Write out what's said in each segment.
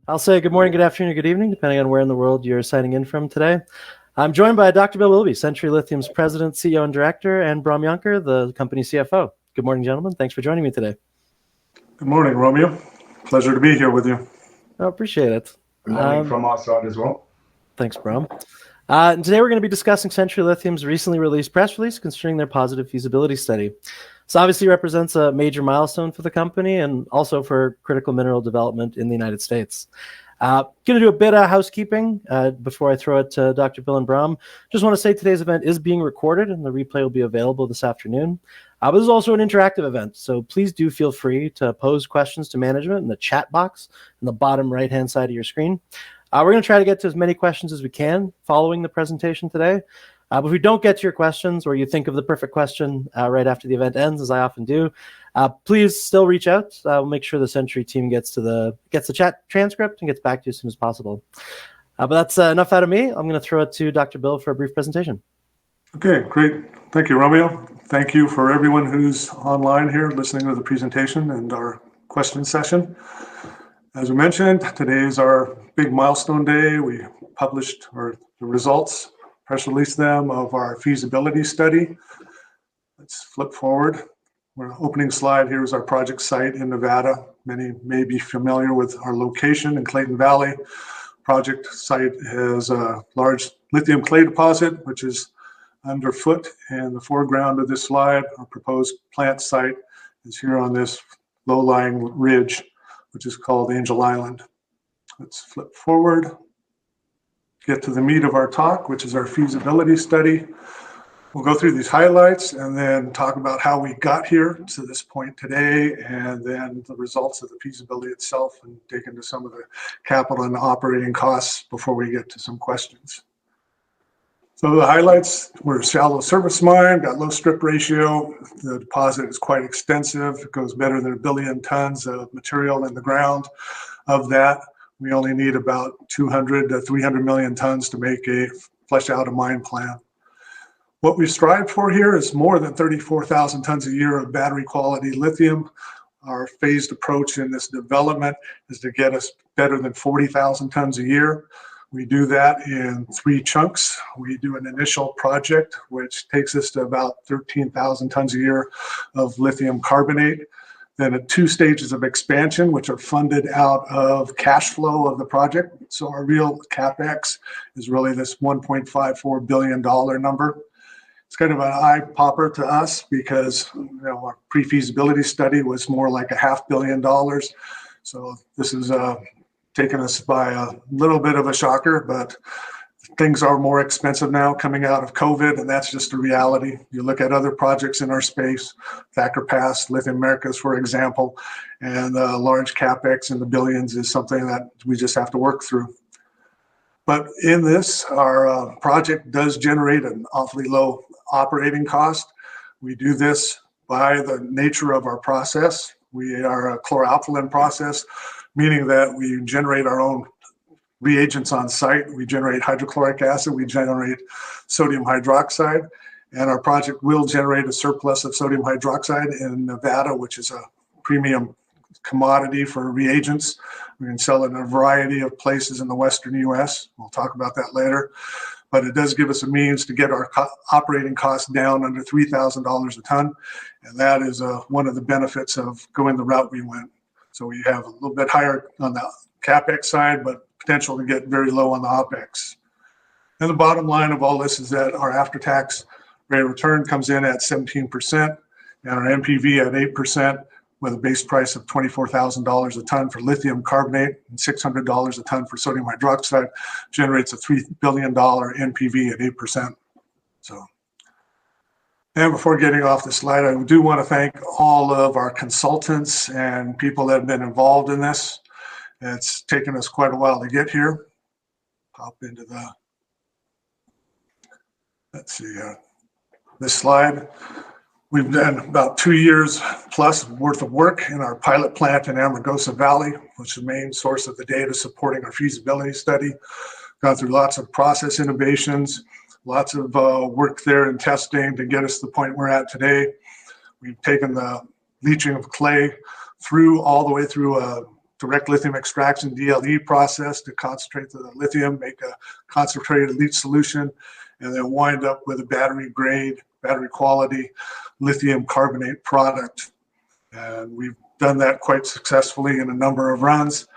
I'll say good morning, good afternoon, or good evening, depending on where in the world you're signing in from today. I'm joined by Dr. Bill Willoughby, Century Lithium's President, CEO, and Director, and Braam Jonker, the company's CFO. Good morning, gentlemen. Thanks for joining me today. Good morning, Romeo. Pleasure to be here with you. I appreciate it. Good morning from our side as well. Thanks, Braam. And today we're going to be discussing Century Lithium's recently released press release concerning their positive feasibility study. This obviously represents a major milestone for the company and also for critical mineral development in the United States. Going to do a bit of housekeeping before I throw it to Dr. Bill and Braam. Just want to say today's event is being recorded and the replay will be available this afternoon. But this is also an interactive event, so please do feel free to pose questions to management in the chat box in the bottom right-hand side of your screen. We're going to try to get to as many questions as we can following the presentation today. But if we don't get to your questions or you think of the perfect question right after the event ends, as I often do, please still reach out. We'll make sure the Century team gets the chat transcript and gets back to you as soon as possible. But that's enough out of me. I'm going to throw it to Dr. Bill for a brief presentation. Okay, great. Thank you, Romeo. Thank you for everyone who's online here listening to the presentation and our question session. As we mentioned, today is our big milestone day. We published the results, press released them of our feasibility study. Let's flip forward. Our opening slide here is our project site in Nevada. Many may be familiar with our location in Clayton Valley. Project site has a large lithium clay deposit, which is underfoot in the foreground of this slide. Our proposed plant site is here on this low-lying ridge, which is called Angel Island. Let's flip forward, get to the meat of our talk, which is our feasibility study. We'll go through these highlights and then talk about how we got here to this point today, and then the results of the feasibility itself, and dig into some of the capital and operating costs before we get to some questions. So the highlights, we're a shallow surface mine, got low strip ratio. The deposit is quite extensive. It goes better than 1 billion tons of material in the ground. Of that, we only need about 200 to 300 million tons to make a flesh out a mine plan. What we strive for here is more than 34,000 tons a year of battery quality lithium. Our phased approach in this development is to get us better than 40,000 tons a year. We do that in 3 chunks. We do an initial project, which takes us to about 13,000 tons a year of lithium carbonate. Then 2 stages of expansion, which are funded out of cash flow of the project. So our real CapEx is really this $1.54 billion number. It's kind of an eye popper to us because our pre-feasibility study was more like $500 million. So this is taken us by a little bit of a shocker, but things are more expensive now coming out of COVID, and that's just a reality. You look at other projects in our space, Thacker Pass, Lithium Americas, for example, and large CapEx in the billions is something that we just have to work through. But in this, our project does generate an awfully low operating cost. We do this by the nature of our process. We are a chloralkali process, meaning that we generate our own reagents on site. We generate hydrochloric acid, we generate sodium hydroxide, and our project will generate a surplus of sodium hydroxide in Nevada, which is a premium commodity for reagents. We can sell it in a variety of places in the Western US. We'll talk about that later. But it does give us a means to get our operating costs down under $3,000 a ton. And that is one of the benefits of going the route we went. So we have a little bit higher on the CapEx side, but potential to get very low on the OpEx. And the bottom line of all this is that our after-tax rate of return comes in at 17% and our NPV at 8%, with a base price of $24,000 a ton for lithium carbonate and $600 a ton for sodium hydroxide, generates a $3 billion NPV at 8%. So, and before getting off the slide, I do want to thank all of our consultants and people that have been involved in this. It's taken us quite a while to get here. Pop into the, let's see, this slide. We've done about 2 years plus worth of work in our pilot plant in Amargosa Valley, which is the main source of the data supporting our feasibility study. Gone through lots of process innovations, lots of work there and testing to get us to the point we're at today. We've taken the leaching of clay through all the way through a direct lithium extraction DLE process to concentrate the lithium, make a concentrated leach solution, and then wind up with a battery grade, battery quality lithium carbonate product. And we've done that quite successfully in a number of runs.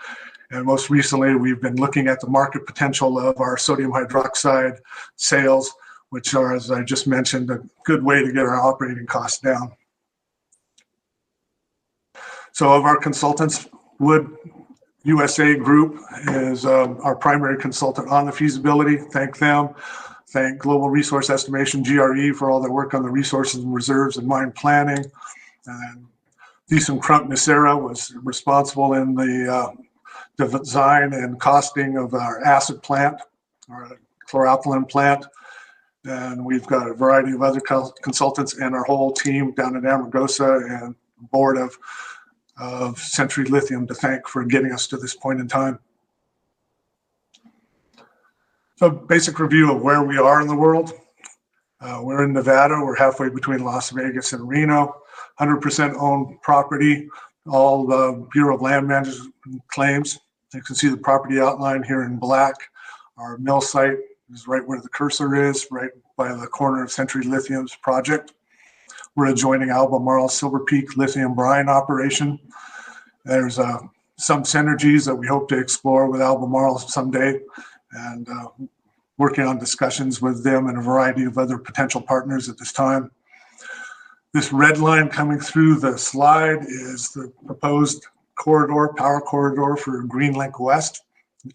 And most recently, we've been looking at the market potential of our sodium hydroxide sales, which are, as I just mentioned, a good way to get our operating costs down. So of our consultants, Wood USA Group is our primary consultant on the feasibility. Thank them. Thank Global Resource Estimation, GRE, for all their work on the resources and reserves and mine planning. And ThyssenKrupp Nucera was responsible in the design and costing of our acid plant, our chloralkali plant. And we've got a variety of other consultants and our whole team down in Amargosa and board of Century Lithium to thank for getting us to this point in time. So basic review of where we are in the world. We're in Nevada. We're halfway between Las Vegas and Reno. 100% owned property, all the Bureau of Land Management claims. You can see the property outline here in black. Our mill site is right where the cursor is, right by the corner of Century Lithium's project. We're adjoining Albemarle Silver Peak lithium brine operation. There's some synergies that we hope to explore with Albemarle someday, and working on discussions with them and a variety of other potential partners at this time. This red line coming through the slide is the proposed corridor, power corridor for Greenlink West,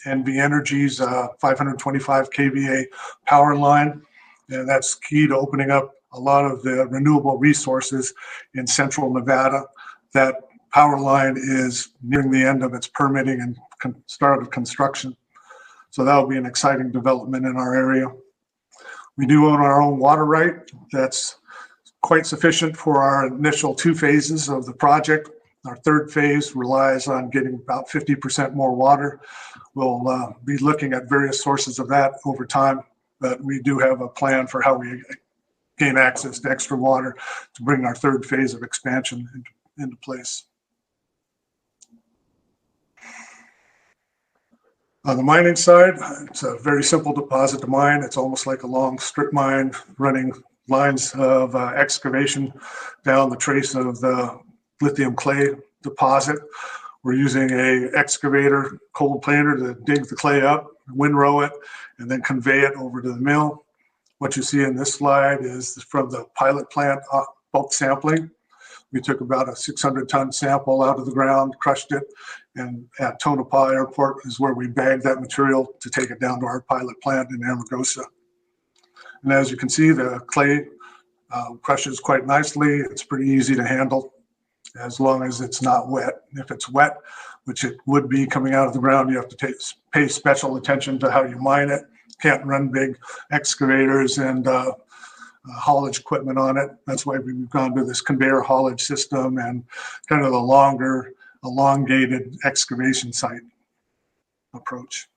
NV Energy's 525 kVA power line. And that's key to opening up a lot of the renewable resources in central Nevada. That power line is nearing the end of its permitting and start of construction. So that will be an exciting development in our area. We do own our own water right. That's quite sufficient for our initial 2 phases of the project. Our 3rd phase relies on getting about 50% more water. We'll be looking at various sources of that over time, but we do have a plan for how we gain access to extra water to bring our 3rd phase of expansion into place. On the mining side, it's a very simple deposit to mine. It's almost like a long strip mine running lines of excavation down the trace of the lithium clay deposit. We're using a excavator, cold planer to dig the clay up, windrow it, and then convey it over to the mill. What you see in this slide is from the pilot plant bulk sampling. We took about a 600-ton sample out of the ground, crushed it, and at Tonopah Airport is where we bagged that material to take it down to our pilot plant in Amargosa. And as you can see, the clay crushes quite nicely. It's pretty easy to handle as long as it's not wet. If it's wet, which it would be coming out of the ground, you have to pay special attention to how you mine it. Can't run big excavators and haulage equipment on it. That's why we've gone to this conveyor haulage system and kind of the longer, elongated excavation site approach.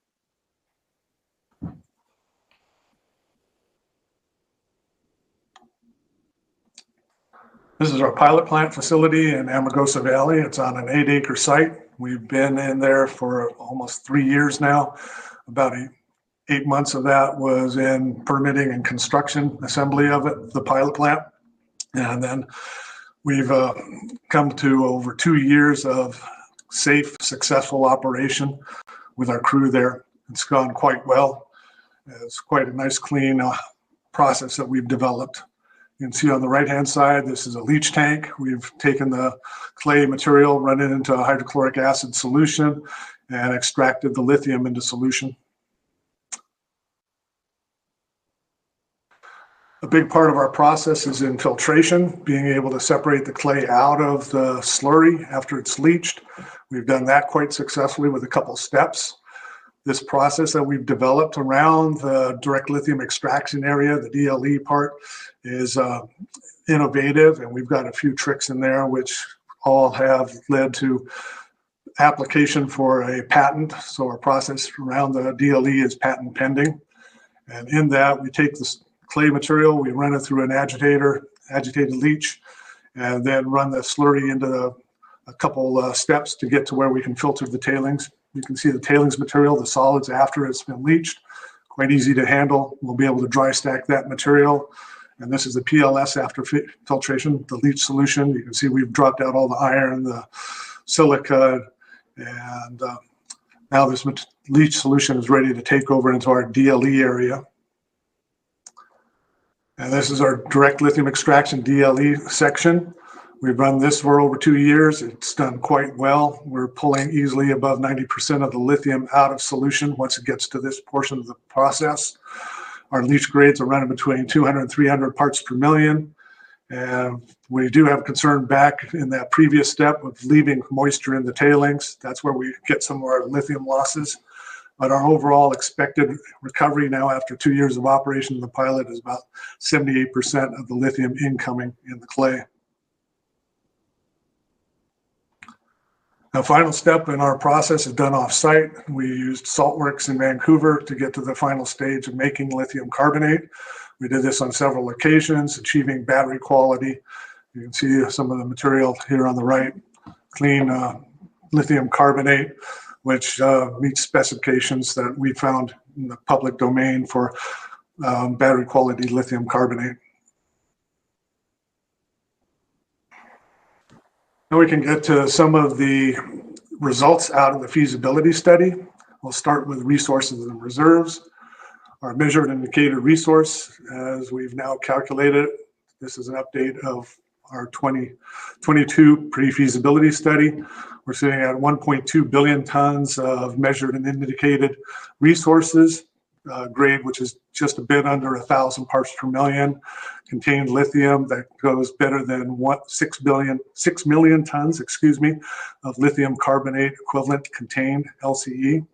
This is our pilot plant facility in Amargosa Valley. It's on an 8-acre site. We've been in there for almost 3 years now. About 8 months of that was in permitting and construction assembly of it, the pilot plant. And then we've come to over 2 years of safe, successful operation with our crew there. It's gone quite well. It's quite a nice, clean process that we've developed. You can see on the right-hand side, this is a leach tank. We've taken the clay material, run it into a hydrochloric acid solution, and extracted the lithium into solution. A big part of our process is infiltration, being able to separate the clay out of the slurry after it's leached. We've done that quite successfully with a couple steps. This process that we've developed around the direct lithium extraction area, the DLE part, is innovative, and we've got a few tricks in there which all have led to application for a patent. So our process around the DLE is patent pending. And in that, we take this clay material, we run it through an agitated leach, and then run the slurry into a couple steps to get to where we can filter the tailings. You can see the tailings material, the solids after it's been leached, quite easy to handle. We'll be able to dry stack that material. And this is the PLS after filtration, the leach solution. You can see we've dropped out all the iron, the silica, and now this leach solution is ready to take over into our DLE area. And this is our direct lithium extraction DLE section. We've run this for over 2 years. It's done quite well. We're pulling easily above 90% of the lithium out of solution once it gets to this portion of the process. Our leach grades are running between 200 and 300 parts per million. And we do have concern back in that previous step of leaving moisture in the tailings. That's where we get some of our lithium losses. But our overall expected recovery now after 2 years of operation of the pilot is about 78% of the lithium incoming in the clay. The final step in our process is done off-site. We used Saltworks in Vancouver to get to the final stage of making lithium carbonate. We did this on several occasions, achieving battery quality. You can see some of the material here on the right, clean lithium carbonate, which meets specifications that we found in the public domain for battery quality lithium carbonate. Now we can get to some of the results out of the feasibility study. We'll start with resources and reserves. Our measured and indicated resource, as we've now calculated, this is an update of our 2022 pre-feasibility study. We're sitting at 1.2 billion tons of measured and indicated resources, grade which is just a bit under 1,000 parts per million, contained lithium that goes better than 6 million tons, of lithium carbonate equivalent contained LCE.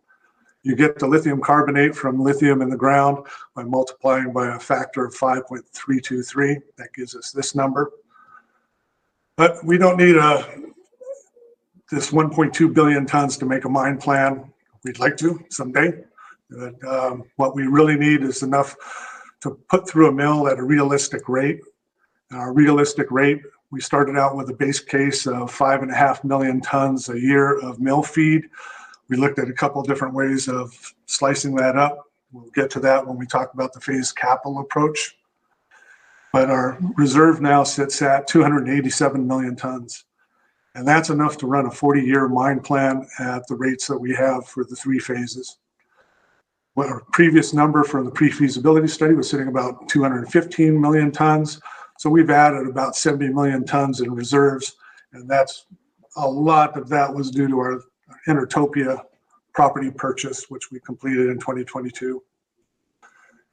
You get the lithium carbonate from lithium in the ground by multiplying by a factor of 5.323. That gives us this number. But we don't need this 1.2 billion tons to make a mine plan. We'd like to someday. But what we really need is enough to put through a mill at a realistic rate. Our realistic rate, we started out with a base case of 5.5 million tons a year of mill feed. We looked at a couple of different ways of slicing that up. We'll get to that when we talk about the phased capital approach. But our reserve now sits at 287 million tons. And that's enough to run a 40-year mine plan at the rates that we have for the 3 phases. Well, our previous number from the pre-feasibility study was sitting about 215 million tons. So we've added about 70 million tons in reserves. And that's a lot of that was due to our Intertopia property purchase, which we completed in 2022.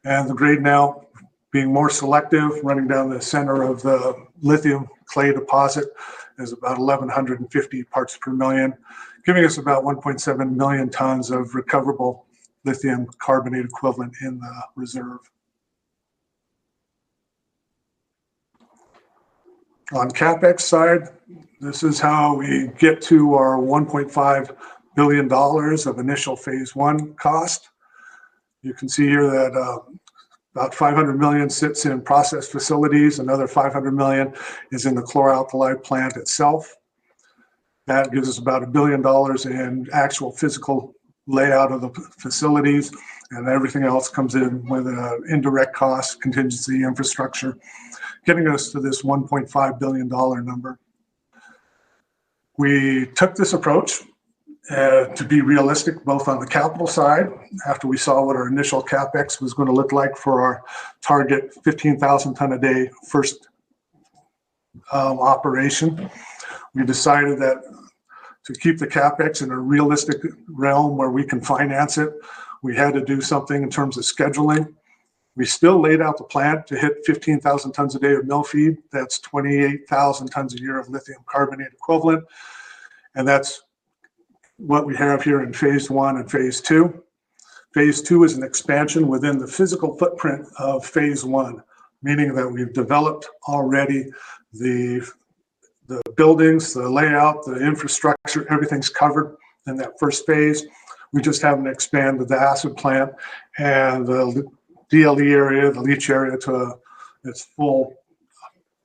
And the grade now being more selective, running down the center of the lithium clay deposit is about 1,150 parts per million, giving us about 1.7 million tons of recoverable lithium carbonate equivalent in the reserve. On CapEx side, this is how we get to our $1.5 billion of initial phase 1 cost. You can see here that about 500 million sits in process facilities. Another 500 million is in the chlor-alkali plant itself. That gives us about $1 billion in actual physical layout of the facilities, and everything else comes in with indirect costs, contingency, infrastructure, getting us to this $1.5 billion number. We took this approach to be realistic, both on the capital side, after we saw what our initial CapEx was going to look like for our target 15,000 ton a day first operation. We decided that to keep the CapEx in a realistic realm where we can finance it, we had to do something in terms of scheduling. We still laid out the plant to hit 15,000 tons a day of mill feed. That's 28,000 tons a year of lithium carbonate equivalent. And that's what we have here in phase 1 and phase 2. Phase 2 is an expansion within the physical footprint of phase 1, meaning that we've developed already the buildings, the layout, the infrastructure, everything's covered in that first phase. We just haven't expanded the acid plant and the DLE area, the leach area, to its full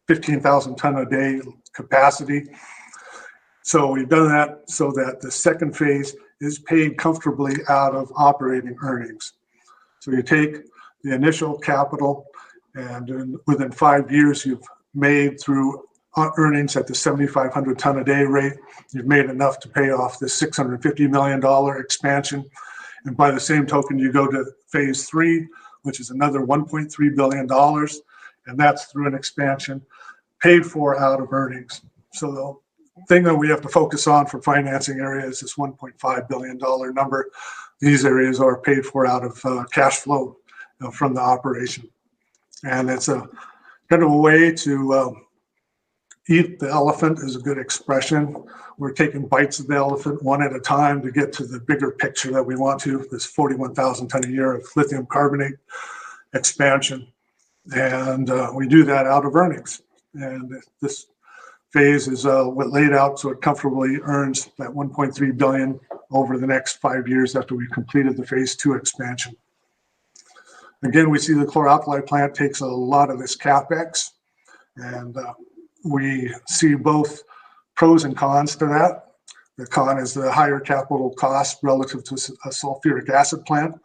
15,000 ton a day capacity. So we've done that so that the second phase is paid comfortably out of operating earnings. So you take the initial capital, and within 5 years, you've made through earnings at the 7,500 ton a day rate, you've made enough to pay off this $650 million expansion. And by the same token, you go to phase 3, which is another $1.3 billion, and that's through an expansion paid for out of earnings. So the thing that we have to focus on for financing areas is this $1.5 billion number. These areas are paid for out of cash flow from the operation. And it's a kind of a way to eat the elephant is a good expression. We're taking bites of the elephant one at a time to get to the bigger picture that we want to, this 41,000 ton a year of lithium carbonate expansion. And we do that out of earnings. And this phase is laid out so it comfortably earns that $1.3 billion over the next 5 years after we've completed the phase 2 expansion. Again, we see the chlor-alkali plant takes a lot of this CapEx, and we see both pros and cons to that. The con is the higher capital cost relative to a sulfuric acid plant,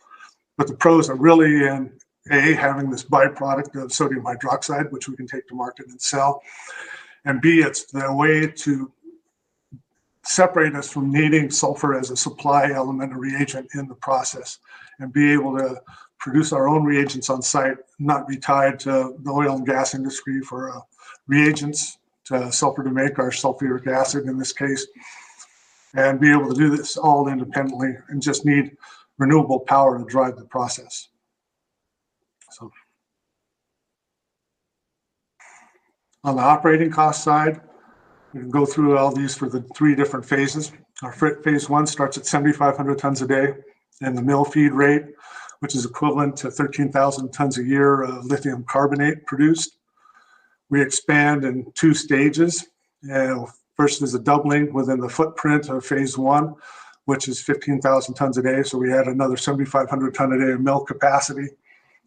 but the pros are really in A, having this byproduct of sodium hydroxide, which we can take to market and sell, and B, it's the way to separate us from needing sulfur as a supply element or reagent in the process, and be able to produce our own reagents on site, not be tied to the oil and gas industry for reagents to sulfur to make our sulfuric acid in this case, and be able to do this all independently and just need renewable power to drive the process. So on the operating cost side, we can go through all these for the 3 different phases. Our phase 1 starts at 7,500 tons a day, and the mill feed rate, which is equivalent to 13,000 tons a year of lithium carbonate produced. We expand in 2 stages. First is a doubling within the footprint of phase 1, which is 15,000 tons a day. So we add another 7,500 ton a day of mill capacity.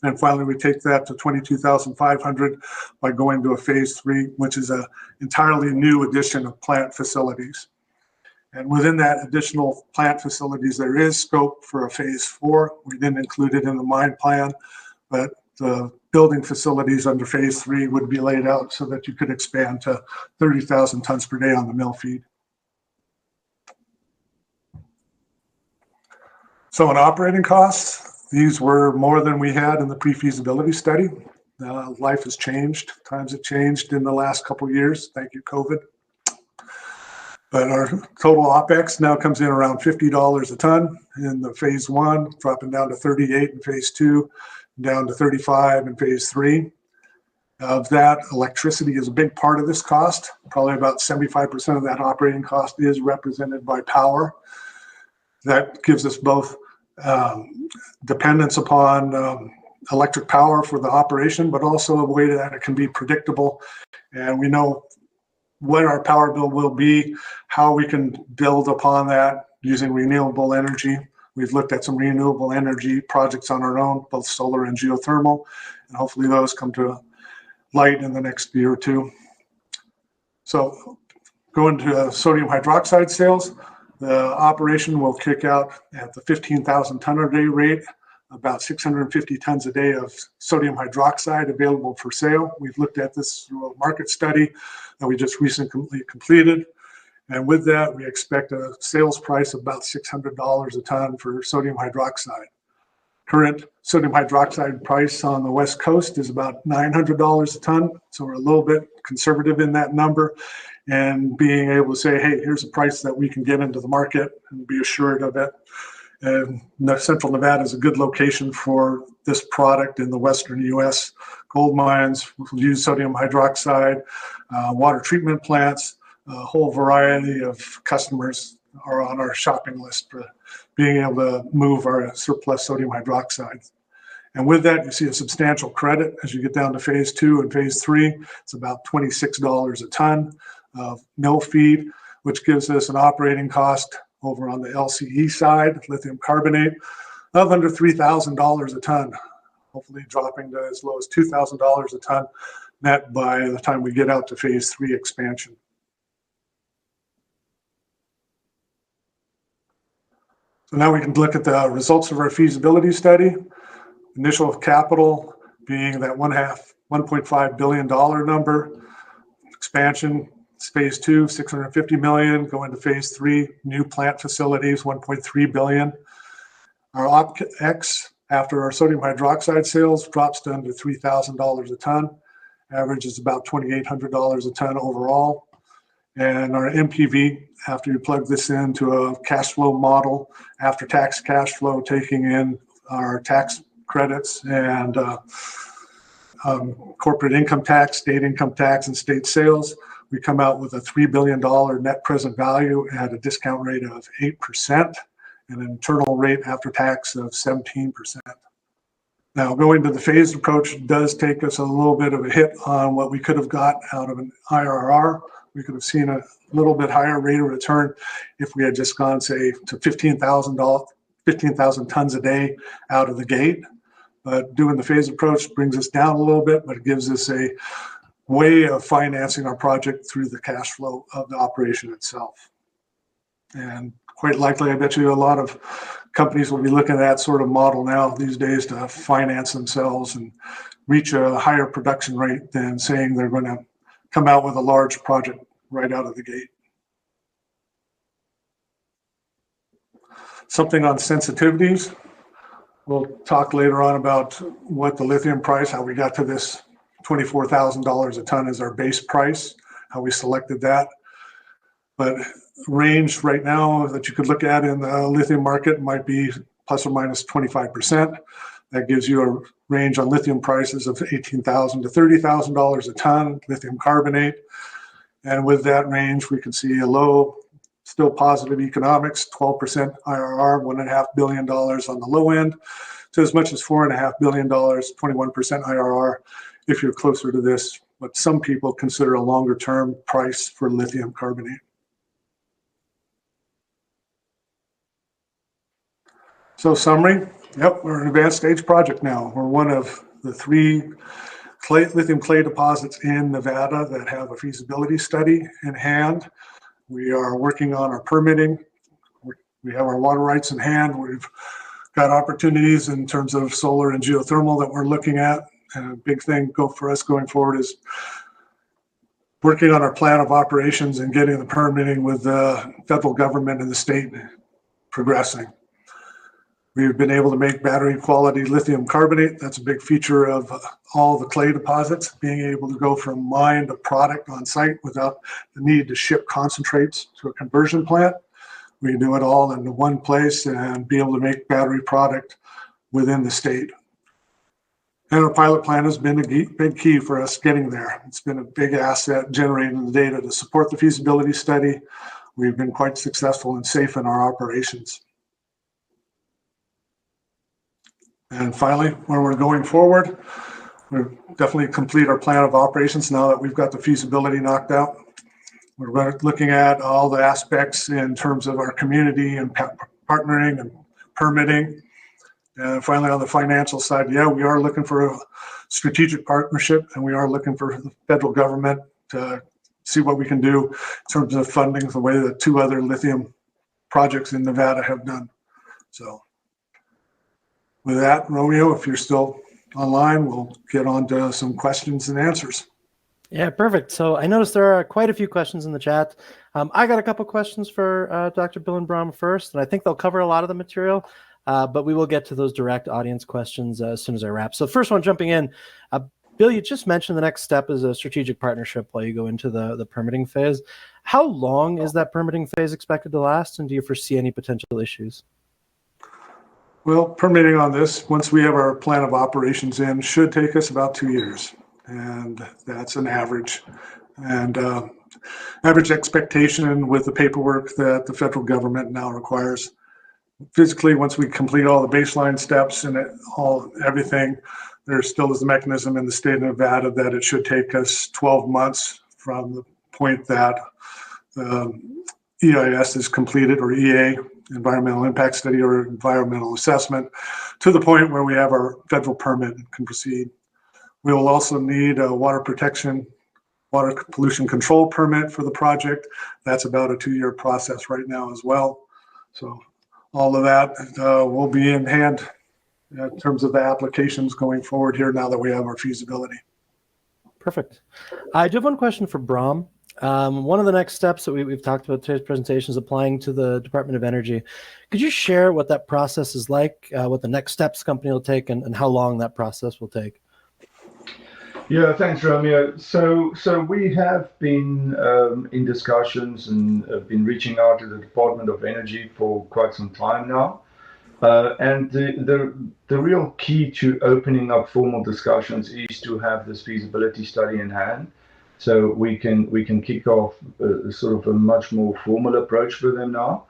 And finally, we take that to 22,500 by going to a phase 3, which is an entirely new addition of plant facilities. And within that additional plant facilities, there is scope for a phase 4. We didn't include it in the mine plan, but the building facilities under phase 3 would be laid out so that you could expand to 30,000 tons per day on the mill feed. So in operating costs, these were more than we had in the pre-feasibility study. Life has changed. Times have changed in the last couple of years. Thank you, COVID. But our total OPEX now comes in around $50 a ton in the phase 1, dropping down to 38 in phase 2, down to 35 in phase 3. Of that, electricity is a big part of this cost. Probably about 75% of that operating cost is represented by power. That gives us both dependence upon electric power for the operation, but also a way that it can be predictable. And we know what our power bill will be, how we can build upon that using renewable energy. We've looked at some renewable energy projects on our own, both solar and geothermal, and hopefully those come to light in the next year or 2. So going to sodium hydroxide sales, the operation will kick out at the 15,000 ton a day rate, about 650 tons a day of sodium hydroxide available for sale. We've looked at this through a market study that we just recently completed. And with that, we expect a sales price of about $600 a ton for sodium hydroxide. Current sodium hydroxide price on the West Coast is about $900 a ton. So we're a little bit conservative in that number, and being able to say, hey, here's a price that we can get into the market and be assured of it. And Central Nevada is a good location for this product in the Western U.S. Gold mines will use sodium hydroxide, water treatment plants, a whole variety of customers are on our shopping list for being able to move our surplus sodium hydroxide. And with that, you see a substantial credit as you get down to phase 2 and phase 3. It's about $26 a ton of mill feed, which gives us an operating cost over on the LCE side, lithium carbonate, of under $3,000 a ton, hopefully dropping to as low as $2,000 a ton net by the time we get out to phase 3 expansion. So now we can look at the results of our feasibility study. Initial capital being that $1.5 billion number. Expansion, phase 2, $650 million. Go into phase 3, new plant facilities, $1.3 billion. Our OpEx after our sodium hydroxide sales drops to under $3,000 a ton. Average is about $2,800 a ton overall. And our MPV, after you plug this into a cash flow model, after tax cash flow, taking in our tax credits and corporate income tax, state income tax, and state sales, we come out with a $3 billion net present value at a discount rate of 8% and an internal rate after tax of 17%. Now, going to the phased approach does take us a little bit of a hit on what we could have got out of an IRR. We could have seen a little bit higher rate of return if we had just gone, say, to 15,000 tons a day out of the gate. But doing the phased approach brings us down a little bit, but it gives us a way of financing our project through the cash flow of the operation itself. And quite likely, I bet you a lot of companies will be looking at that sort of model now these days to finance themselves and reach a higher production rate than saying they're going to come out with a large project right out of the gate. Something on sensitivities. We'll talk later on about what the lithium price, how we got to this $24,000 a ton as our base price, how we selected that. But range right now that you could look at in the lithium market might be plus or minus 25%. That gives you a range on lithium prices of $18,000 to $30,000 a ton, lithium carbonate. And with that range, we can see a low, still positive economics, 12% IRR, $1.5 billion on the low end, to as much as $4.5 billion, 21% IRR, if you're closer to this, what some people consider a longer term price for lithium carbonate. So summary, yep, we're an advanced stage project now. We're one of the 3 lithium clay deposits in Nevada that have a feasibility study in hand. We are working on our permitting. We have our water rights in hand. We've got opportunities in terms of solar and geothermal that we're looking at. And a big thing for us going forward is working on our plan of operations and getting the permitting with the federal government and the state progressing. We've been able to make battery quality lithium carbonate. That's a big feature of all the clay deposits, being able to go from mine to product on site without the need to ship concentrates to a conversion plant. We can do it all in one place and be able to make battery product within the state. And our pilot plan has been a big key for us getting there. It's been a big asset generating the data to support the feasibility study. We've been quite successful and safe in our operations. And finally, where we're going forward, we'll definitely complete our plan of operations now that we've got the feasibility knocked out. We're looking at all the aspects in terms of our community and partnering and permitting. And finally, on the financial side, yeah, we are looking for a strategic partnership, and we are looking for the federal government to see what we can do in terms of funding the way that 2 other lithium projects in Nevada have done. So with that, Romeo, if you're still online, we'll get on to some questions and answers. Yeah, perfect. So I noticed there are quite a few questions in the chat. I got a couple questions for Dr. Bill and Braam first, and I think they'll cover a lot of the material, but we will get to those direct audience questions as soon as I wrap. So first one, jumping in, Bill, you just mentioned the next step is a strategic partnership while you go into the permitting phase. How long is that permitting phase expected to last, and do you foresee any potential issues? Well, permitting on this, once we have our plan of operations in, should take us about 2 years. And that's an average. And average expectation with the paperwork that the federal government now requires. Physically, once we complete all the baseline steps and everything, there still is a mechanism in the state of Nevada that it should take us 12 months from the point that EIS is completed, or EA, environmental impact study or environmental assessment, to the point where we have our federal permit and can proceed. We will also need a water pollution control permit for the project. That's about a 2-year process right now as well. So all of that will be in hand in terms of the applications going forward here now that we have our feasibility. Perfect. I do have one question for Braam. One of the next steps that we've talked about today's presentation is applying to the Department of Energy. Could you share what that process is like, what the next steps the company will take, and how long that process will take? Yeah, thanks, Romeo. So we have been in discussions and have been reaching out to the Department of Energy for quite some time now. And the real key to opening up formal discussions is to have this feasibility study in hand, so we can kick off sort of a much more formal approach with them now.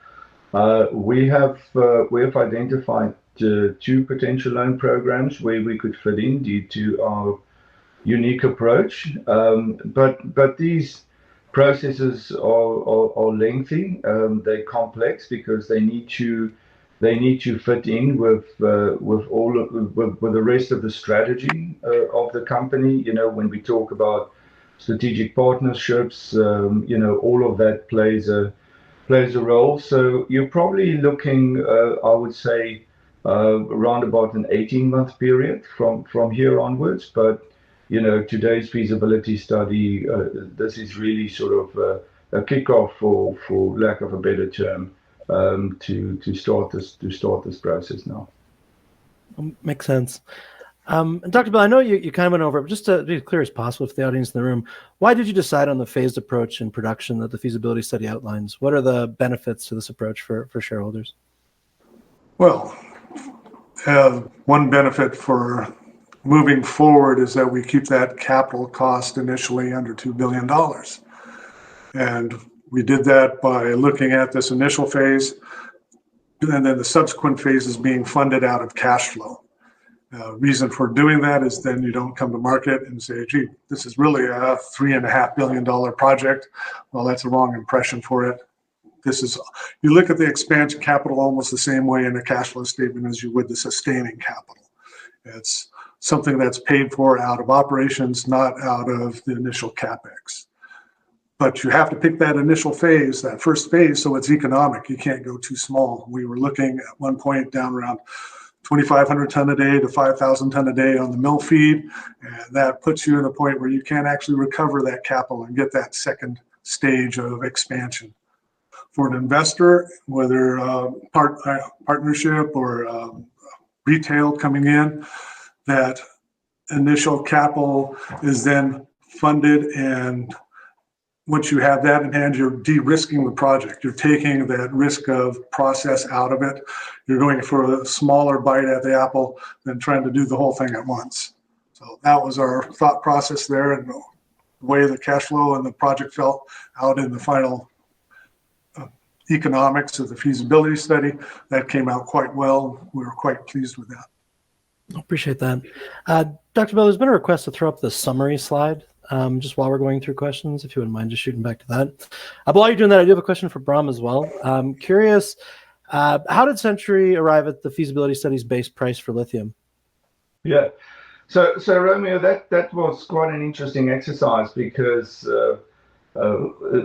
We have identified two potential loan programs where we could fit in due to our unique approach, but these processes are lengthy. They're complex because they need to fit in with the rest of the strategy of the company. When we talk about strategic partnerships, all of that plays a role. So you're probably looking, I would say, around about an 18-month period from here onwards. But today's feasibility study, this is really sort of a kickoff, for lack of a better term, to start this process now. Makes sense. And Dr. Bill, I know you kind of went over it, but just to be as clear as possible for the audience in the room, why did you decide on the phased approach in production that the feasibility study outlines? What are the benefits to this approach for shareholders? Well, one benefit for moving forward is that we keep that capital cost initially under $2 billion. And we did that by looking at this initial phase and then the subsequent phases being funded out of cash flow. Reason for doing that is then you don't come to market and say, gee, this is really a $3.5 billion project. Well, that's a wrong impression for it. You look at the expansion capital almost the same way in a cash flow statement as you would the sustaining capital. It's something that's paid for out of operations, not out of the initial CapEx. But you have to pick that initial phase, that first phase, so it's economic. You can't go too small. We were looking at one point down around 2,500 ton a day to 5,000 ton a day on the mill feed. And that puts you in a point where you can't actually recover that capital and get that second stage of expansion. For an investor, whether partnership or retail coming in, that initial capital is then funded, and once you have that in hand, you're de-risking the project. You're taking that risk of process out of it. You're going for a smaller bite at the apple than trying to do the whole thing at once. So that was our thought process there, and the way the cash flow and the project felt out in the final economics of the feasibility study. That came out quite well. We were quite pleased with that. I appreciate that. Dr. Bill, there's been a request to throw up the summary slide just while we're going through questions, if you wouldn't mind just shooting back to that. But while you're doing that, I do have a question for Braam as well. I'm curious, how did Century arrive at the feasibility study's base price for lithium? Yeah. So Romeo, that was quite an interesting exercise because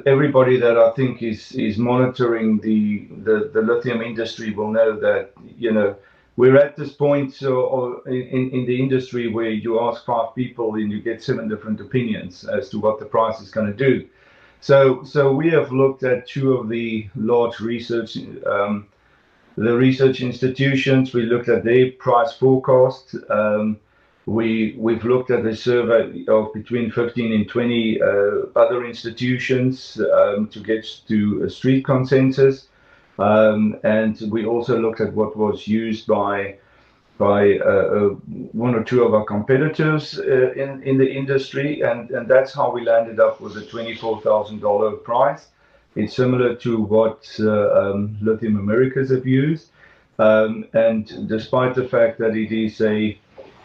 everybody that I think is monitoring the lithium industry will know that we're at this point in the industry where you ask 5 people and you get 7 different opinions as to what the price is going to do. So we have looked at 2 of the large research institutions. We looked at their price forecast. We've looked at a survey of between 15 and 20 other institutions to get to a street consensus. And we also looked at what was used by 1 or 2 of our competitors in the industry, and that's how we landed up with a $24,000 price. It's similar to what Lithium Americas have used, and despite the fact that it is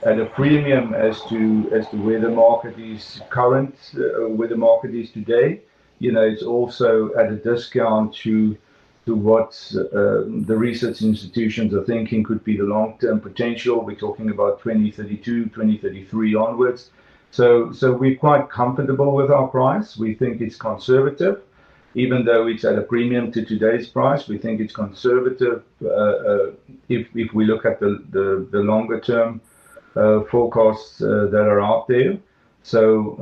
at a premium as to where the market is where the market is today, it's also at a discount to what the research institutions are thinking could be the long-term potential. We're talking about 2032, 2033 onwards. So we're quite comfortable with our price. We think it's conservative. even though it's at a premium to today's price. We think it's conservative if we look at the longer term forecasts that are out there. So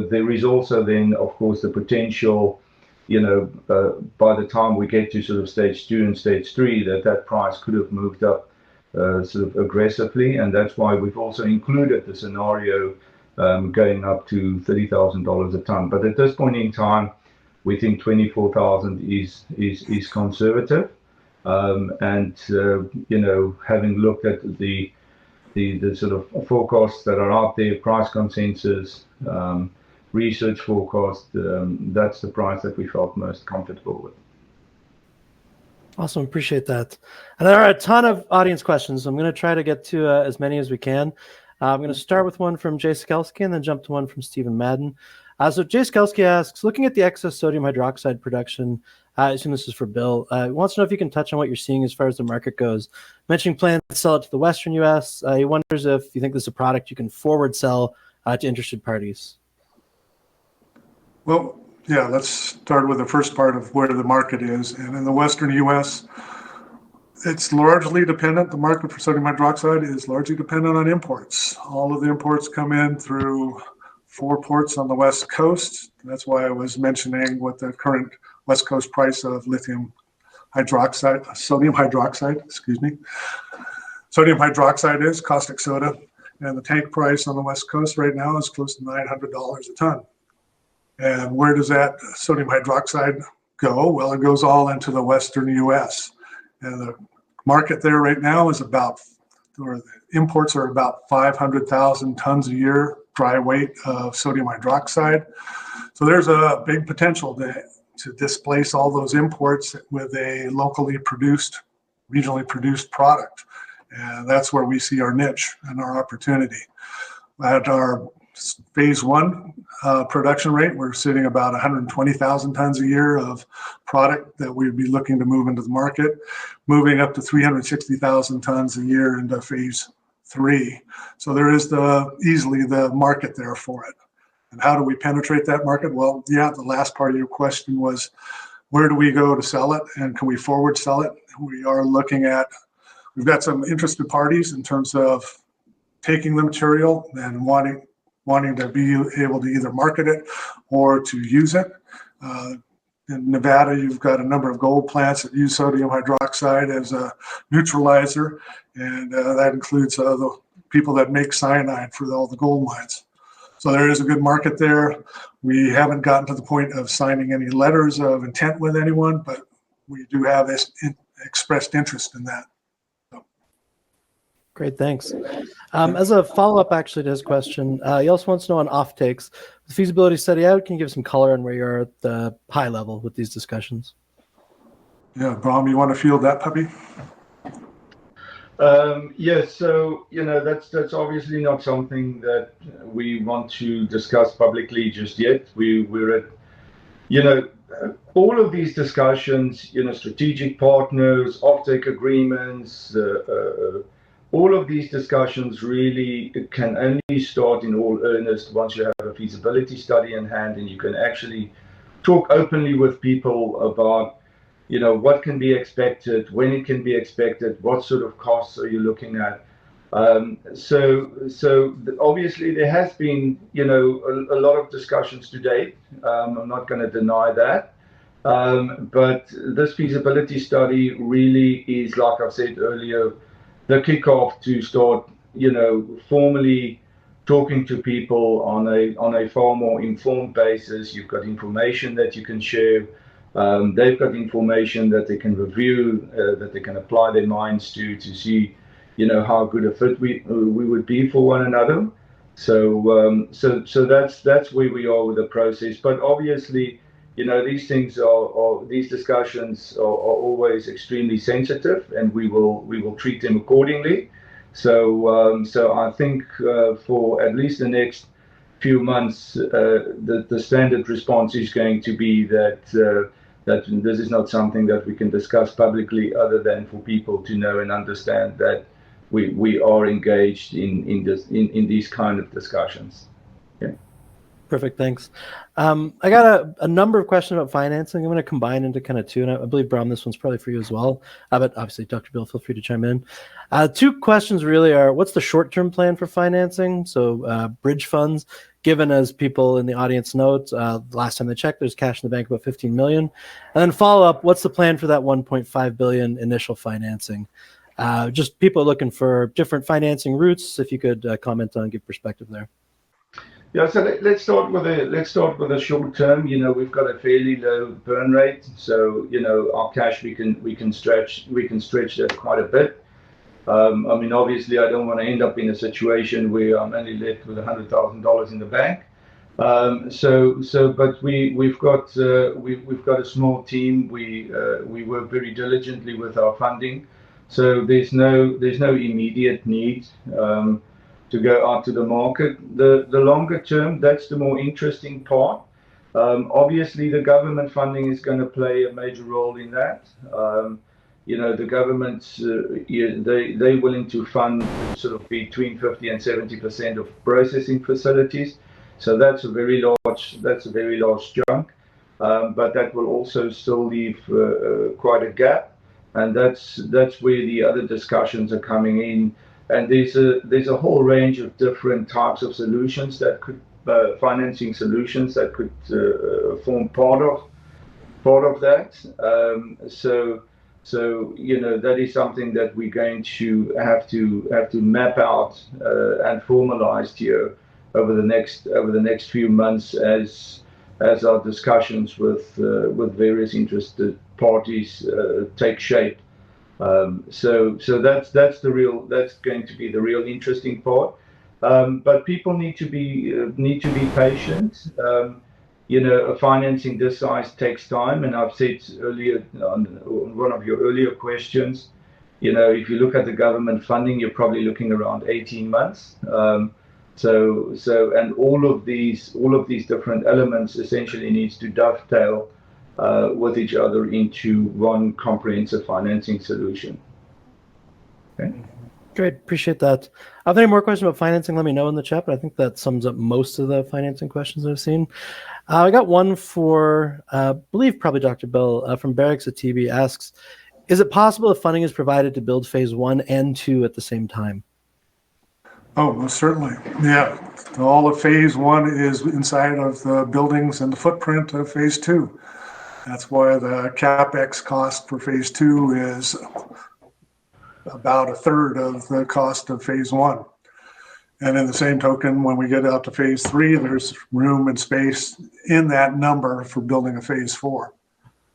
there is also then, of course, the potential, by the time we get to sort of stage 2 and stage 3, that price could have moved up sort of aggressively, and that's why we've also included the scenario going up to $30,000 a ton. But at this point in time, we think 24,000 is conservative, and having looked at the sort of forecasts that are out there, price consensus, research forecast, that's the price that we felt most comfortable with. Awesome, appreciate that. And there are a ton of audience questions. I'm going to try to get to as many as we can. I'm going to start with one from Jay Skelski and then jump to one from Stephen Madden. So Jay Skelski asks, looking at the excess sodium hydroxide production, I assume this is for Bill, he wants to know if you can touch on what you're seeing as far as the market goes. Mentioning plans to sell it to the Western U.S., he wonders if you think this is a product you can forward sell to interested parties. Well, yeah, let's start with the first part of where the market is. And in the Western U.S., it's largely dependent, the market for sodium hydroxide is largely dependent on imports. All of the imports come in through 4 ports on the West Coast. That's why I was mentioning what the current West Coast price of sodium hydroxide is, caustic soda. And the tank price on the West Coast right now is close to $900 a ton. And where does that sodium hydroxide go? Well, it goes all into the Western U.S. And the market there right now is the imports are about 500,000 tons a year, dry weight of sodium hydroxide. So there's a big potential to displace all those imports with a locally produced, regionally produced product. And that's where we see our niche and our opportunity. At our phase 1 production rate, we're sitting about 120,000 tons a year of product that we'd be looking to move into the market, moving up to 360,000 tons a year into phase 3. So there is easily the market there for it. And how do we penetrate that market? Well, yeah, the last part of your question was, where do we go to sell it, and can we forward sell it? We've got some interested parties in terms of taking the material and wanting to be able to either market it or to use it. In Nevada, you've got a number of gold plants that use sodium hydroxide as a neutralizer, and that includes the people that make cyanide for all the gold mines. So there is a good market there. We haven't gotten to the point of signing any letters of intent with anyone, but we do have this expressed interest in that. Great, thanks. As a follow-up, actually, to his question, he also wants to know on offtakes. The feasibility study out, can you give some color on where you are at the high level with these discussions? Yeah, Braam, you want to field that puppy? Yes, so that's obviously not something that we want to discuss publicly just yet. We're at, all of these discussions, strategic partners, offtake agreements, all of these discussions really can only start in all earnest once you have a feasibility study in hand and you can actually talk openly with people about, what can be expected, when it can be expected, what sort of costs are you looking at. So obviously there has been, a lot of discussions to date. I'm not going to deny that. But this feasibility study really is, like I said earlier, the kickoff to start, formally talking to people on a far more informed basis. You've got information that you can share. They've got information that they can review, that they can apply their minds to see, how good a fit we would be for one another. So that's where we are with the process. But obviously, these things these discussions are always extremely sensitive, and we will treat them accordingly. So I think for at least the next few months, the standard response is going to be that this is not something that we can discuss publicly, other than for people to know and understand that we are engaged in these kind of discussions. Yeah. Perfect, thanks. I got a number of questions about financing. I'm going to combine into kind of two, and I believe, Braam, this one's probably for you as well. But obviously, Dr. Bill, feel free to chime in. Two questions really are, what's the short-term plan for financing? So bridge funds, given as people in the audience note, last time they checked, there's cash in the bank about 15 million. And then follow-up, what's the plan for that 1.5 billion initial financing? Just people looking for different financing routes. If you could comment on, give perspective there. Yeah, so let's start with the short term. We've got a fairly low burn rate, so our cash we can stretch that quite a bit. I mean, obviously, I don't want to end up in a situation where I'm only left with $100,000 in the bank. But we've got a small team. We work very diligently with our funding, so there's no immediate need to go out to the market. The longer term, that's the more interesting part. Obviously, the government funding is going to play a major role in that. The government's they're willing to fund sort of between 50 and 70% of processing facilities. So that's a very large chunk. But that will also still leave quite a gap, and that's where the other discussions are coming in. And there's a whole range of different types of solutions that could financing solutions that could form part of that. So that is something that we're going to have to map out and formalize here over the next few months as our discussions with various interested parties take shape. So that's going to be the real interesting part. But people need to be patient. Financing this size takes time, and I've said earlier on one of your earlier questions, if you look at the government funding, you're probably looking around 18 months. And all of these different elements essentially needs to dovetail with each other into one comprehensive financing solution. Okay. Great, appreciate that. If there are any more questions about financing, let me know in the chat, but I think that sums up most of the financing questions I've seen. I got one for, I believe probably Dr. Bill, from Barracks at TB asks, is it possible if funding is provided to build phase 1 and 2 at the same time? Oh, most certainly. Yeah. All of phase 1 is inside of the buildings and the footprint of phase 2. That's why the CapEx cost for phase 2 is about a third of the cost of phase 1. And in the same token, when we get out to phase 3, there's room and space in that number for building a phase 4.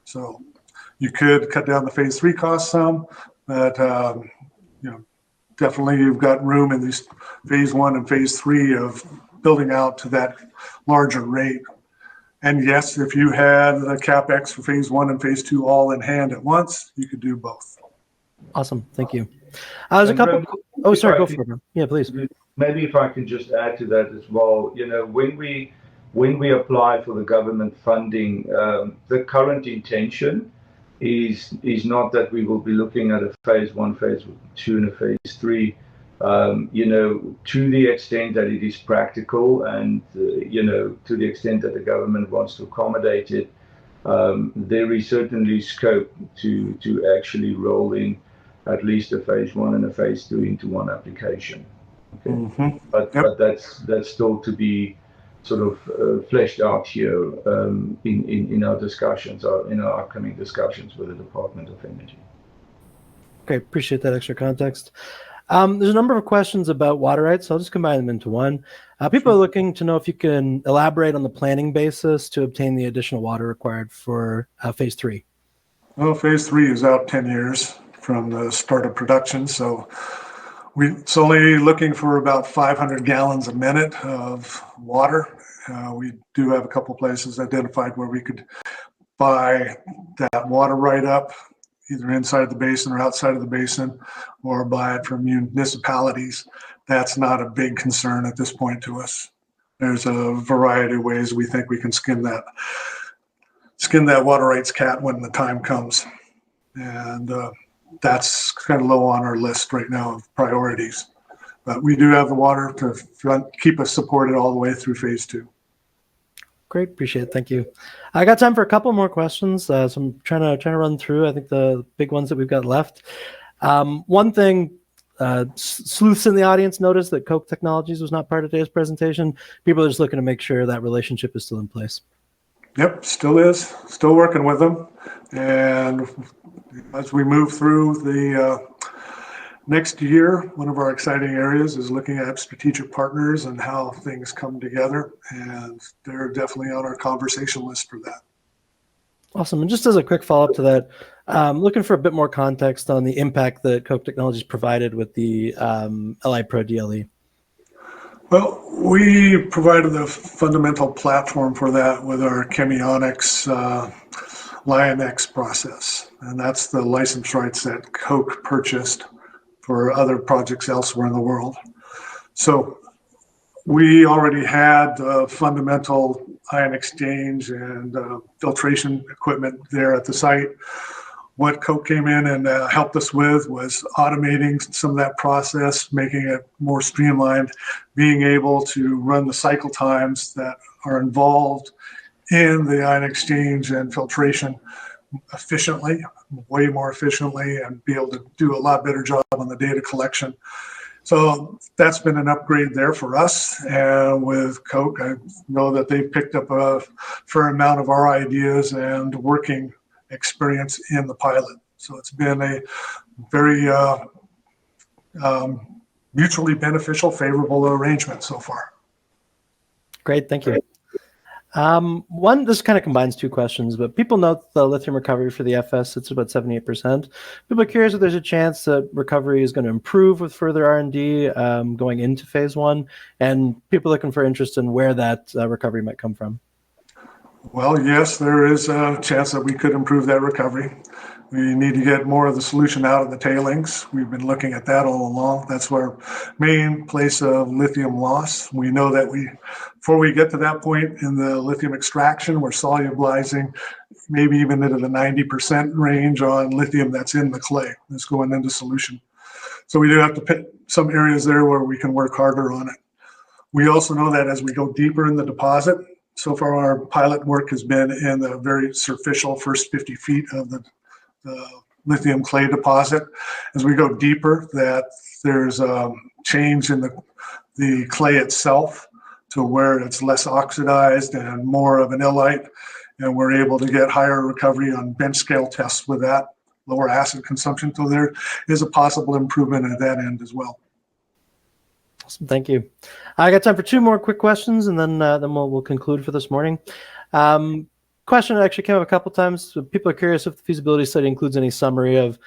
So you could cut down the phase 3 cost some, but definitely you've got room in these phase 1 and phase 3 of building out to that larger rate. And yes, if you had the CapEx for phase 1 and phase 2 all in hand at once, you could do both. Awesome, thank you. There's a couple. Oh, sorry, go for it. Yeah, please. Maybe if I can just add to that as well. When we apply for the government funding, the current intention is not that we will be looking at a phase 1, phase 2, and a phase 3. To the extent that it is practical and to the extent that the government wants to accommodate it, there is certainly scope to actually roll in at least a phase 1 and a phase 2 into one application. Okay. Mm-hmm. But that's still to be sort of fleshed out here in our discussions, in our upcoming discussions with the Department of Energy. Okay, appreciate that extra context. There's a number of questions about water rights, so I'll just combine them into one. People are looking to know if you can elaborate on the planning basis to obtain the additional water required for phase 3. Well, phase 3 is out 10 years from the start of production, so it's only looking for about 500 gallons a minute of water. We do have a couple places identified where we could buy that water right up, either inside the basin or outside of the basin, or buy it from municipalities. That's not a big concern at this point to us. There's a variety of ways we think we can skin that water rights cat when the time comes. And that's kind of low on our list right now of priorities. But we do have the water to keep us supported all the way through phase 2. Great, appreciate it. Thank you. I got time for a couple more questions, so I'm trying to run through. I think the big ones that we've got left. One thing, sleuths in the audience noticed that Koch Technologies was not part of today's presentation. People are just looking to make sure that relationship is still in place. Yep, still is. Still working with them. And as we move through the next year, one of our exciting areas is looking at strategic partners and how things come together. And they're definitely on our conversation list for that. Awesome. And just as a quick follow-up to that, looking for a bit more context on the impact that Koch Technologies provided with the LI Pro DLE. Well, we provided the fundamental platform for that with our chemionics LionX process. And that's the license rights that Koch purchased for other projects elsewhere in the world. So we already had fundamental ion exchange and filtration equipment there at the site. What Koch came in and helped us with was automating some of that process, making it more streamlined, being able to run the cycle times that are involved in the ion exchange and filtration efficiently, way more efficiently, and be able to do a lot better job on the data collection. So that's been an upgrade there for us. And with Koch, I know that they've picked up a fair amount of our ideas and working experience in the pilot. So it's been a very mutually beneficial, favorable arrangement so far. Great, thank you. This kind of combines two questions, but people note the lithium recovery for the FS, it's about 78%. People are curious if there's a chance that recovery is going to improve with further R&D going into phase one, and people looking for interest in where that recovery might come from. Well, yes, there is a chance that we could improve that recovery. We need to get more of the solution out of the tailings. We've been looking at that all along. That's our main place of lithium loss. We know that before we get to that point in the lithium extraction, we're solubilizing maybe even into the 90% range on lithium that's in the clay that's going into solution. So we do have to pick some areas there where we can work harder on it. We also know that as we go deeper in the deposit, so far our pilot work has been in the very superficial first 50 feet of the lithium clay deposit. As we go deeper, that there's a change in the clay itself to where it's less oxidized and more of an illite, and we're able to get higher recovery on bench scale tests with that, lower acid consumption. So there is a possible improvement at that end as well. Awesome, thank you. I got time for two more quick questions, and then we'll conclude for this morning. Question actually came up a couple times. So people are curious if the feasibility study includes any summary of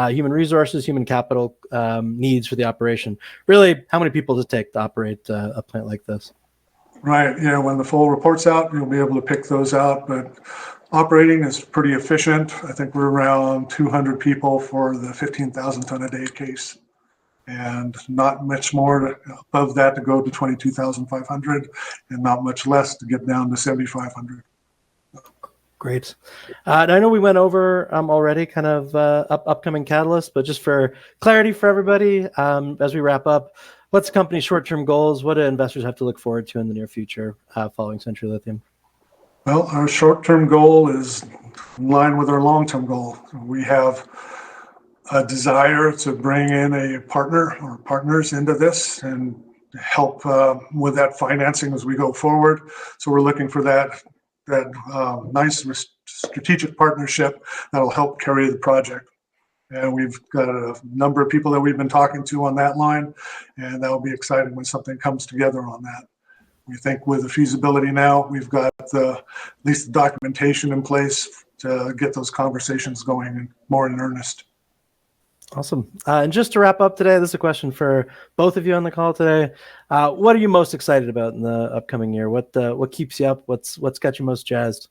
human resources, human capital needs for the operation. Really, how many people does it take to operate a plant like this? Right. Yeah. When the full report's out, you'll be able to pick those out. But operating is pretty efficient. I think we're around 200 people for the 15,000 ton a day case, and not much more above that to go to 22,500, and not much less to get down to 7,500. Great. And I know we went over already kind of upcoming catalysts, but just for clarity for everybody, as we wrap up, what's the company's short-term goals? What do investors have to look forward to in the near future following Century Lithium? Well, our short-term goal is in line with our long-term goal. We have a desire to bring in a partner or partners into this and help with that financing as we go forward. So we're looking for that nice strategic partnership that'll help carry the project. And we've got a number of people that we've been talking to on that line, and that'll be exciting when something comes together on that. We think with the feasibility now, we've got at least the documentation in place to get those conversations going more in earnest. Awesome. And just to wrap up today, this is a question for both of you on the call today. What are you most excited about in the upcoming year? What keeps you up? What's got you most jazzed?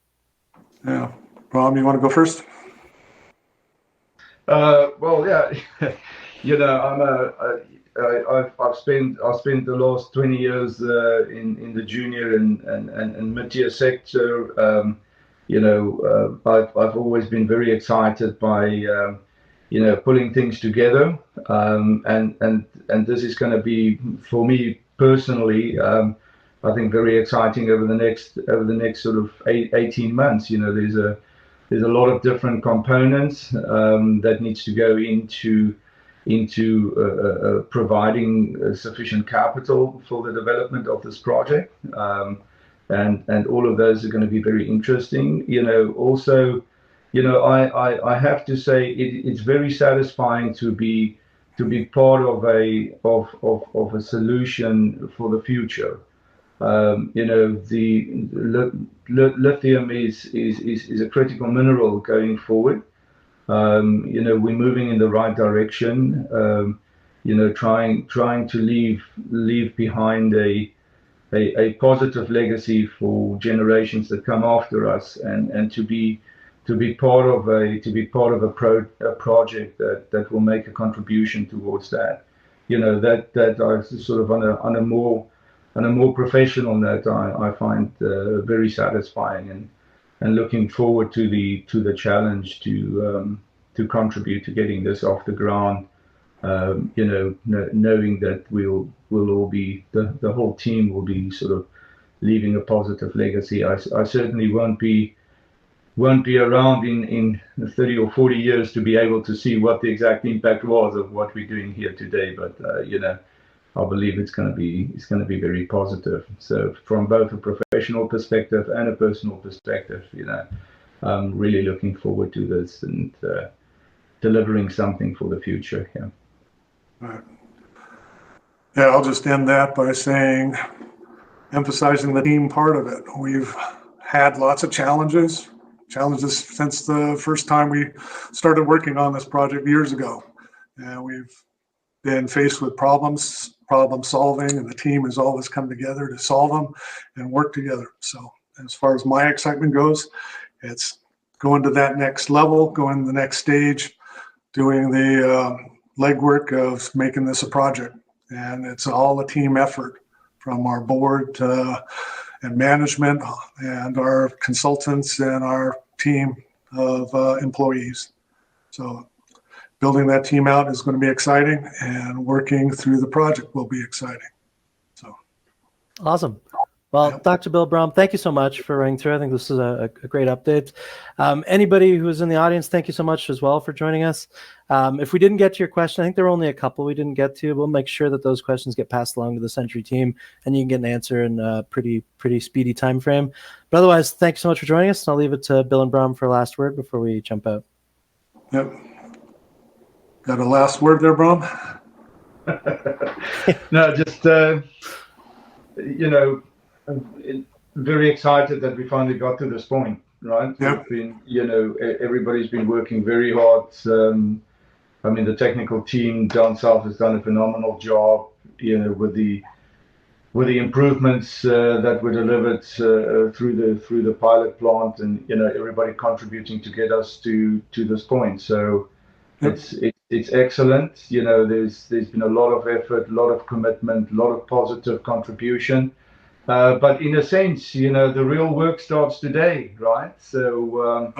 Yeah, Braam, you want to go first? Well, yeah, you know, I've spent the last 20 years in the junior and mid-tier sector. You know, I've always been very excited by you know, pulling things together, and this is going to be, for me personally, I I think very exciting over the next sort of 18 months. There's a lot of different components that needs to go into providing sufficient capital for the development of this project, and all of those are going to be very interesting. Also, I have to say it's very satisfying to be part of a solution for the future. The lithium is a critical mineral going forward. We're moving in the right direction. Trying to leave behind a positive legacy for generations that come after us, and to be part of a project that will make a contribution towards that. That I sort of on a more professional note, I find very satisfying, and looking forward to the challenge to contribute to getting this off the ground. Knowing that we'll all be, the whole team will be sort of leaving a positive legacy. I certainly won't be around in 30 or 40 years to be able to see what the exact impact was of what we're doing here today. But I believe it's going to be very positive. So from both a professional perspective and a personal perspective, I'm really looking forward to this and delivering something for the future. Yeah. Right. Yeah, I'll just end that by emphasizing the team part of it. We've had lots of challenges since the first time we started working on this project years ago. And we've been faced with problem solving, and the team has always come together to solve them and work together. So as far as my excitement goes, it's going to that next level, going to the next stage, doing the legwork of making this a project. And it's all a team effort from our board and management and our consultants and our team of employees. So building that team out is going to be exciting, and working through the project will be exciting. So awesome. Well, yeah. Dr. Bill Braam, thank you so much for running through. I think this is a great update. Anybody who is in the audience, thank you so much as well for joining us. If we didn't get to your question, I think there were only a couple we didn't get to. We'll make sure that those questions get passed along to the Century team, and you can get an answer in a pretty speedy time frame. But otherwise, thank you so much for joining us, and I'll leave it to Bill and Braam for a last word before we jump out. Yep. Got a last word there, Braam? No, just very excited that we finally got to this point, right? Yep. Everybody's been working very hard. The technical team down south has done a phenomenal job, with the improvements that were delivered through the pilot plant, and everybody contributing to get us to this point. So yep. It's excellent. There's been a lot of effort, a lot of commitment, a lot of positive contribution. But in a sense, the real work starts today, right? So,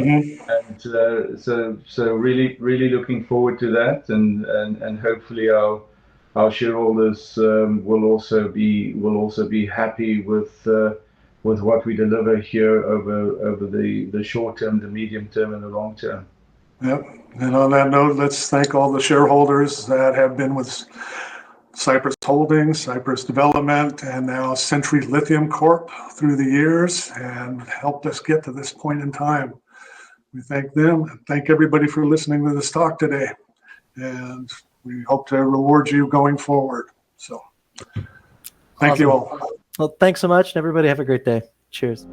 so really looking forward to that, and hopefully our shareholders will also be happy with what we deliver here over the short term, the medium term, and the long term. Yep. And on that note, let's thank all the shareholders that have been with Cypress Holdings, Cypress Development, and now Century Lithium Corp through the years, and helped us get to this point in time. We thank them, and thank everybody for listening to this talk today. And we hope to reward you going forward. So thank you all. Well, thanks so much, and everybody have a great day. Cheers.